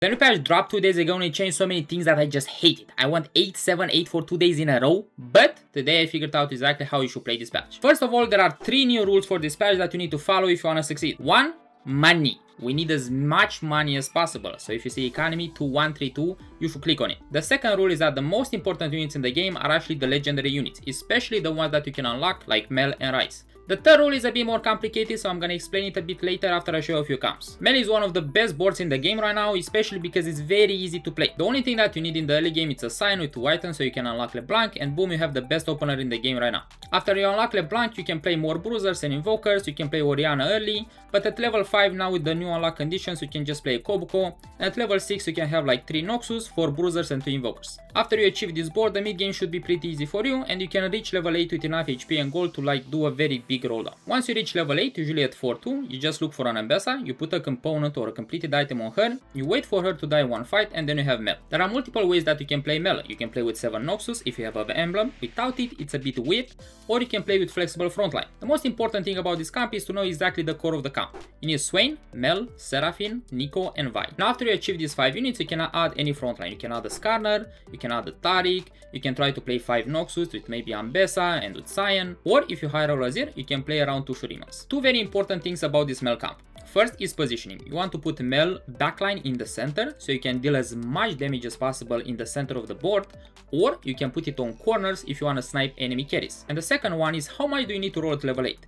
The new patch dropped 2 days ago and it changed so many things that I just hate it. I want 8-7-8 for 2 days in a row, but today I figured out exactly how you should play this patch. First of all, there are 3 new rules for this patch that you need to follow if you want to succeed. 1. Money. We need as much money as possible, so if you see economy 2132, you should click on it. The second rule is that the most important units in the game are actually the legendary units, especially the ones that you can unlock like Mel and Ryze. The third rule is a bit more complicated, so I'm gonna explain it a bit later after I show a few comps. Mel is one of the best boards in the game right now, especially because it's very easy to play. The only thing that you need in the early game is a sign with 2 items so you can unlock LeBlanc, and boom, you have the best opener in the game right now. After you unlock LeBlanc, you can play more bruisers and invokers, you can play Orianna early, but at level 5 now with the new unlock conditions you can just play Kobuko, and at level 6 you can have like 3 Noxus, 4 bruisers and 2 invokers. After you achieve this board, the mid game should be pretty easy for you, and you can reach level 8 with enough HP and gold to like do a very big rolldown. Once you reach level 8, usually at 4-2, you just look for an Ambessa, you put a component or a completed item on her, you wait for her to die one fight, and then you have Mel. There are multiple ways that you can play Mel. You can play with 7 Noxus if you have an emblem, without it it's a bit weird, or you can play with flexible frontline. The most important thing about this camp is to know exactly the core of the camp. You need Swain, Mel, Seraphine, Nico and Vi. Now after you achieve these 5 units, you can add any frontline. You can add a Skarner, you can add a Taric, you can try to play 5 Noxus with maybe Ambessa and with Cyan, or if you hire a Razir, you can play around 2 Shurimas. 2 very important things about this Mel camp. First is positioning. You want to put Mel backline in the center so you can deal as much damage as possible in the center of the board, or you can put it on corners if you want to snipe enemy carries. And the second one is how much do you need to roll at level 8?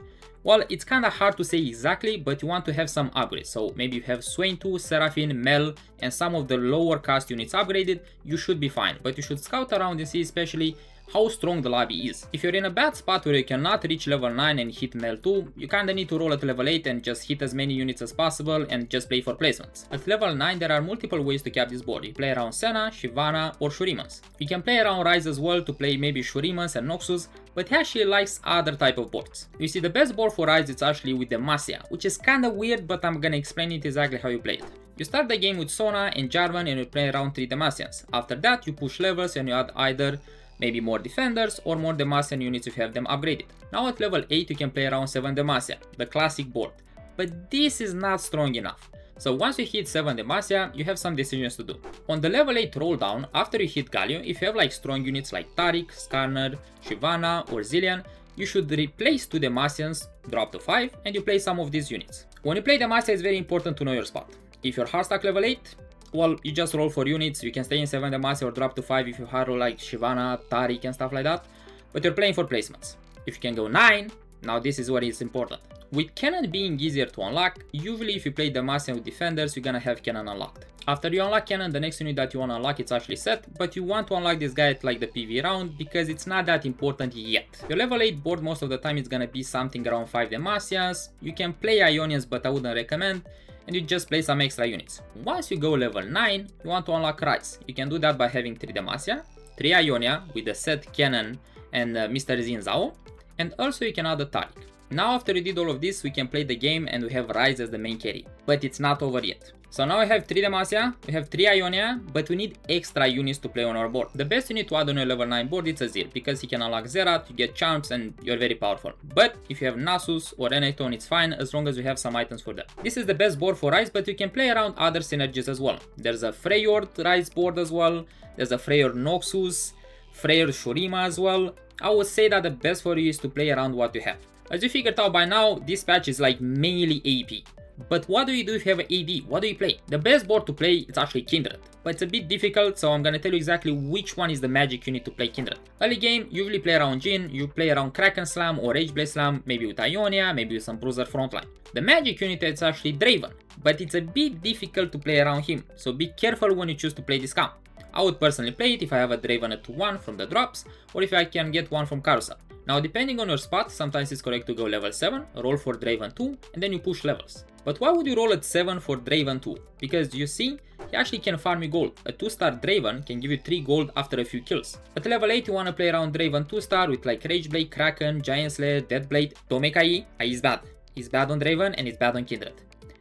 Well, it's kinda hard to say exactly, but you want to have some upgrades. So maybe you have Swain 2, Seraphine, Mel, and some of the lower cast units upgraded, you should be fine. But you should scout around and see especially how strong the lobby is. If you're in a bad spot where you cannot reach level 9 and hit Mel 2, you kinda need to roll at level 8 and just hit as many units as possible and just play for placements. At level 9 there are multiple ways to cap this board. You play around Senna, Shyvana or Shurimans. You can play around Ryze as well to play maybe Shurimans and Noxus, but he actually likes other type of boards. You see, the best board for Ryze is actually with Demacia, which is kinda weird, but I'm gonna explain it exactly how you play it. You start the game with Sona and Jarvan and you play around 3 Demacians. After that you push levels and you add either maybe more defenders or more Demacian units if you have them upgraded. Now at level 8 you can play around 7 Demacia, the classic board. But this is not strong enough. So once you hit 7 Demacia, you have some decisions to do. On the level 8 roll down, after you hit Galio, if you have like strong units like Taric, Skarner, Shyvana or Zilean, you should replace 2 Demacians, drop to 5, and you play some of these units. When you play Demacia, it's very important to know your spot. If you're hard stack level 8, well, you just roll for units, you can stay in 7 Demacia or drop to 5 if you hard roll like Shyvana, Taric and stuff like that, but you're playing for placements. If you can go 9, now this is where it's important. With Cannon being easier to unlock, usually if you play Demacia with defenders, you're gonna have Cannon unlocked. After you unlock Cannon, the next unit that you wanna unlock it's actually set, but you want to unlock this guy at like the PV round because it's not that important yet. Your level 8 board most of the time is gonna be something around 5 Demacias, you can play Ionians but I wouldn't recommend, and you just play some extra units. Once you go level 9, you want to unlock Ryze. You can do that by having 3 Demacia, 3 Ionia with the set Cannon and Mr. Z and Zao, and also you can add a Taric. Now after we did all of this, we can play the game and we have Ryze as the main carry. But it's not over yet. So now we have 3 Demacia, we have 3 Ionia, but we need extra units to play on our board. The best unit to add on your level 9 board is Azir, because he can unlock Zerat, you get charms and you're very powerful. But if you have Nasus or Renekton, it's fine as long as you have some items for that. This is the best board for Ryze, but you can play around other synergies as well. There's a Freyord Ryze board as well, there's a Freyord Noxus, Freyord Shurima as well. I would say that the best for you is to play around what you have. As you figured out by now, this patch is like mainly AP. But what do you do if you have an AD? What do you play? The best board to play is actually Kindred. But it's a bit difficult, so I'm gonna tell you exactly which one is the magic you need to play Kindred. Early game, you usually play around Jhin, you play around Kraken Slam or Rageblade Slam, maybe with Ionia, maybe with some Bruiser frontline. The magic unit is actually Draven, but it's a bit difficult to play around him, so be careful when you choose to play this camp. I would personally play it if I have a Draven at 2-1 from the drops, or if I can get one from Carousel. Now depending on your spot, sometimes it's correct to go level 7, roll for Draven 2, and then you push levels. But why would you roll at 7 for Draven 2? Because you see, he actually can farm you gold. A 2-star Draven can give you 3 gold after a few kills. At level 8 you wanna play around Draven 2-star with like Rageblade, Kraken, Giant Slayer, Deathblade. Don't make IE, IE is bad. It's bad on Draven and it's bad on Kindred.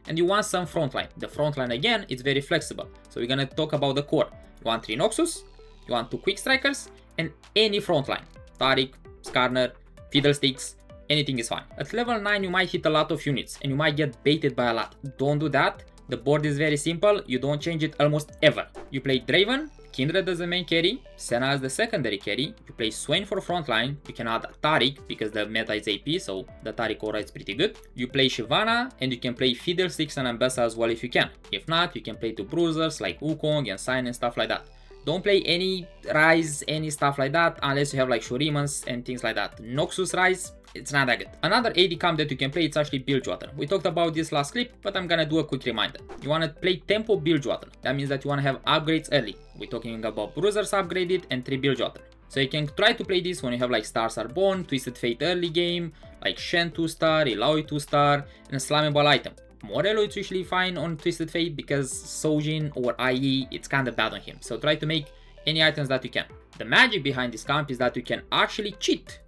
And you want some frontline. The frontline again, it's very flexible. So we're gonna talk about the core. You want 3 Noxus, you want 2 Quick Strikers, and any frontline. Taric, Skarner, Fiddlesticks, anything is fine. At level 9 you might hit a lot of units and you might get baited by a lot. Don't do that. The board is very simple, you don't change it almost ever. You play Draven, Kindred as the main carry, Senna as the secondary carry, you play Swain for frontline, you can add Taric because the meta is AP, so the Taric aura is pretty good. You play Shyvana, and you can play Fiddlesticks and Ambessa as well if you can. If not, you can play two bruisers like Wukong and Sign and stuff like that. Don't play any Ryze, any stuff like that, unless you have like Shurimans and things like that. Noxus Ryze, it's not that good. Another AD comp that you can play, it's actually Bilgewater. We talked about this last clip, but I'm gonna do a quick reminder. You wanna play Tempo Bilgewater. That means that you wanna have upgrades early. We're talking about Bruisers upgraded and 3 Bilgewater. So you can try to play this when you have like Stars Are Born, Twisted Fate early game, like Shen 2-star, Illaoi 2-star, and a Slammable item. Morello is usually fine on Twisted Fate because Sojin or IE, it's kinda bad on him. So try to make any items that you can. The magic behind this comp is that you can actually cheat.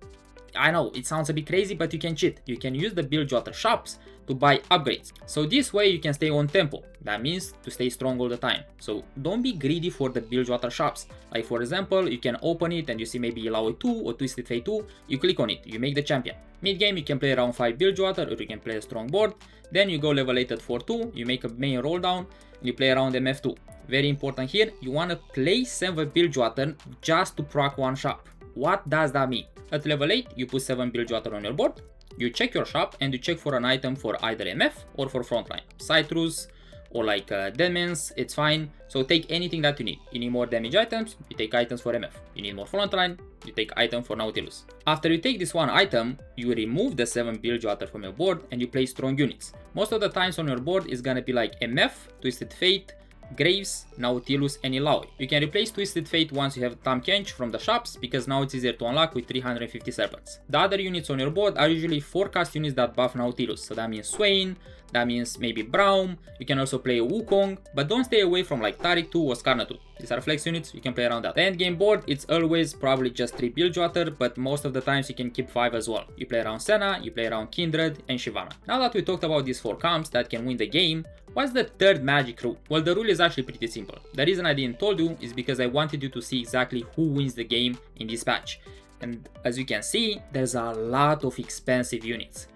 I know, it sounds a bit crazy, but you can cheat. You can use the Bilgewater shops to buy upgrades. So this way you can stay on tempo. That means to stay strong all the time. So don't be greedy for the Bilgewater shops. Like for example, you can open it and you see maybe Illaoi 2 or Twisted Fate 2, you click on it, you make the champion. Mid game you can play around 5 Bilgewater or you can play a strong board. Then you go level 8 at 4-2, you make a main roll down, and you play around MF2. Very important here, you wanna play 7 Bilgewater just to proc one shop. What does that mean? At level 8, you put 7 Bilgewater on your board, you check your shop and you check for an item for either MF or for frontline. Citrus or like Demons, it's fine. So take anything that you need. You need more damage items, you take items for MF. You need more frontline, you take item for Nautilus. After you take this one item, you remove the 7 Bilgewater from your board and you play strong units. Most of the times on your board is gonna be like MF, Twisted Fate, Graves, Nautilus and Illaoi. You can replace Twisted Fate once you have Tahm Kench from the shops because now it's easier to unlock with 350 serpents. The other units on your board are usually forecast units that buff Nautilus, so that means Swain, that means maybe Braum, you can also play Wukong, but don't stay away from like Taric 2 or Skarner 2. These are flex units, you can play around that. The end game board, it's always probably just 3 Bilgewater, but most of the times you can keep 5 as well. You play around Senna, you play around Kindred and Shyvana. Now that we talked about these 4 comps that can win the game, what's the third magic rule? Well, the rule is actually pretty simple. The reason I didn't told you is because I wanted you to see exactly who wins the game in this patch. And as you can see, there's a lot of expensive units.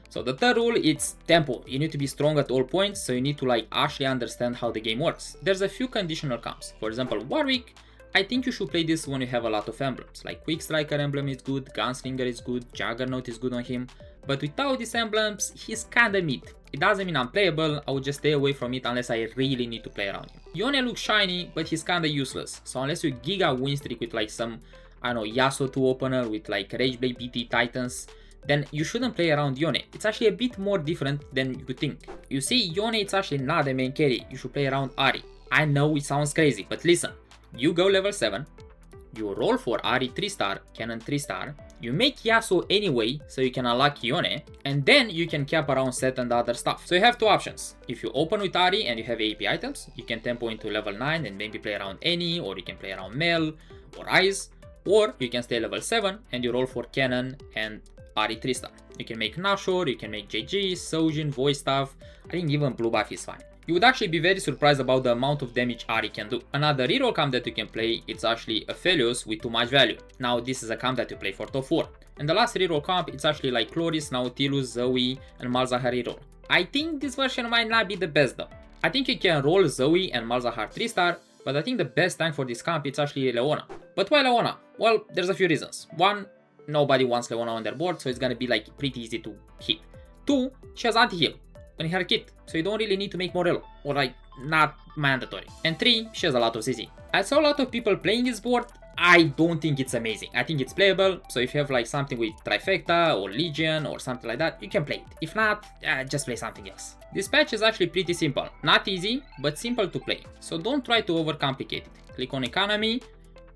So the third rule, it's tempo. You need to be strong at all points, so you need to like actually understand how the game works. There's a few conditional comps. For example, Warwick, I think you should play this when you have a lot of emblems. Like Quick Striker emblem is good, Gunslinger is good, Juggernaut is good on him. But without these emblems, he's kinda mid. It doesn't mean unplayable, I would just stay away from it unless I really need to play around him. Yone looks shiny, but he's kinda useless. So unless you giga win streak with like some, I don't know, Yasuo 2 opener with like Rageblade BT Titans, then you shouldn't play around Yone. It's actually a bit more different than you could think. You see, Yone it's actually not the main carry, you should play around Ahri. I know it sounds crazy, but listen. You go level 7, you roll for Ahri 3-star, Cannon 3-star, you make Yasuo anyway so you can unlock Yone, and then you can cap around Set and other stuff. So you have 2 options. If you open with Ahri and you have AP items, you can tempo into level 9 and maybe play around Annie, or you can play around Mel or Ryze, or you can stay level 7 and you roll for Cannon and Ahri 3-star. You can make Nashor, you can make JG, Sojin, Voice Staff, I think even Blue Buff is fine. You would actually be very surprised about the amount of damage Ahri can do. Another reroll comp that you can play, it's actually Aphelios with too much value. Now this is a comp that you play for top 4. And the last reroll comp, it's actually like Chloris, Nautilus, Zoe and Malzahar reroll. I think this version might not be the best though. I think you can roll Zoe and Malzahar 3-star, but I think the best tank for this comp it's actually Leona. But why Leona? Well, there's a few reasons. 1, nobody wants Leona on their board, so it's gonna be like pretty easy to hit. 2, she has anti-heal in her kit, so you don't really need to make Morello, or like not mandatory. And 3, she has a lot of CC. I saw a lot of people playing this board. I don't think it's amazing. I think it's playable, so if you have like something with Trifecta or Legion or something like that, you can play it. If not, just play something else. This patch is actually pretty simple. Not easy, but simple to play. So don't try to overcomplicate it. Click on economy,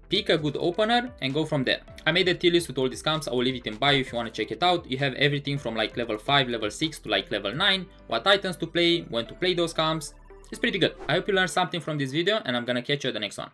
pick a good opener and go from there. I made a tier list with all these comps, I will leave it in bio if you want to check it out. You have everything from like level 5, level 6 to like level 9, what items to play, when to play those comps. It's pretty good. I hope you learned something from this video and I'm gonna catch you at the next one.